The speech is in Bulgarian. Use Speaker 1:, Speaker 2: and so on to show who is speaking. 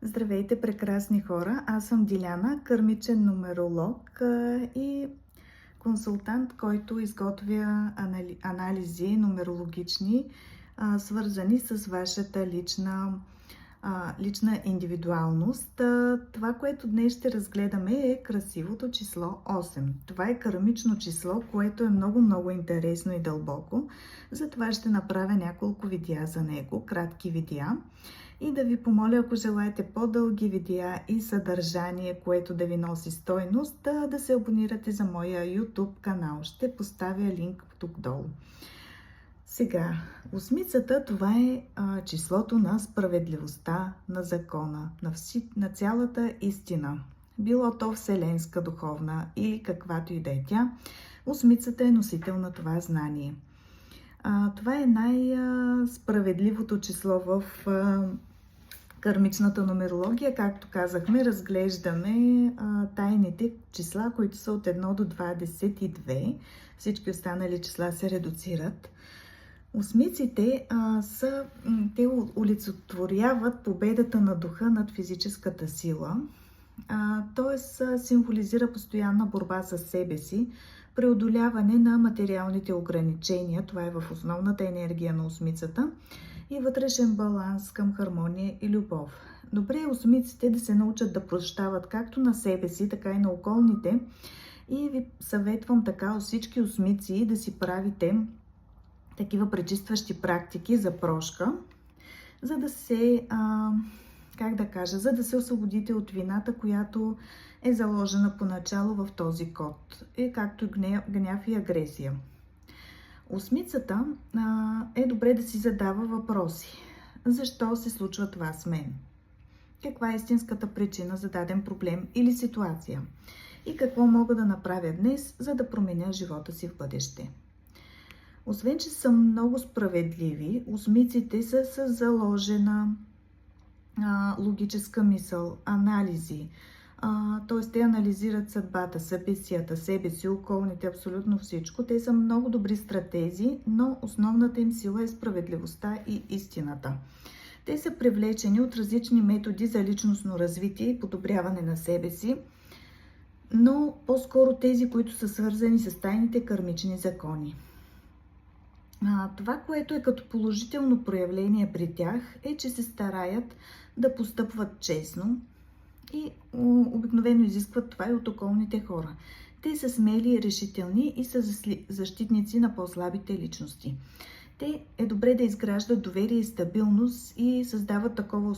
Speaker 1: Здравейте, прекрасни хора! Аз съм Диляна, кърмичен нумеролог и консултант, който изготвя анализи нумерологични, свързани с вашата лична индивидуалност. Това, което днес ще разгледаме, е красивото число 8. Това е кармично число, което е много интересно и дълбоко. Затова ще направя няколко видеа за него, кратки видеа. И да ви помоля, ако желаете по-дълги видеа и съдържание, което да ви носи стойност, да се абонирате за моя YouTube канал. Ще поставя линк тук долу. Сега, осмицата, това е числото на справедливостта, на закона, на цялата истина. Било то вселенска, духовна или каквато и да е тя, осмицата е носител на това знание. Това е най-справедливото число в кармичната нумерология. Както казахме, разглеждаме тайните числа, които са от 1 до 22. Всички останали числа се редуцират. Осмиците те олицетворяват победата на духа над физическата сила. Т.е. символизира постоянна борба с себе си, преодоляване на материалните ограничения, това е в основната енергия на осмицата, и вътрешен баланс към хармония и любов. Добре е осмиците да се научат да прощават както на себе си, така и на околните, и ви съветвам така от всички осмици да си правите такива пречистващи практики за прошка, за да се за да се освободите от вината, която е заложена поначало в този код, както гняв и агресия. Осмицата е добре да си задава въпроси. Защо се случва това с мен? Каква е истинската причина за даден проблем или ситуация? И какво мога да направя днес, за да променя живота си в бъдеще? Освен, че са много справедливи, осмиците са с заложена логическа мисъл, анализи. Т.е. те анализират съдбата, събитията, себе си, околните, абсолютно всичко. Те са много добри стратези, но основната им сила е справедливостта и истината. Те са привлечени от различни методи за личностно развитие и подобряване на себе си, но по-скоро тези, които са свързани с тайните кармични закони. Това, което е като положително проявление при тях, е, че се стараят да постъпват честно и обикновено изискват това и от околните хора. Те са смели, решителни и са защитници на по-слабите личности. Те е добре да изграждат доверие и стабилност и създават такова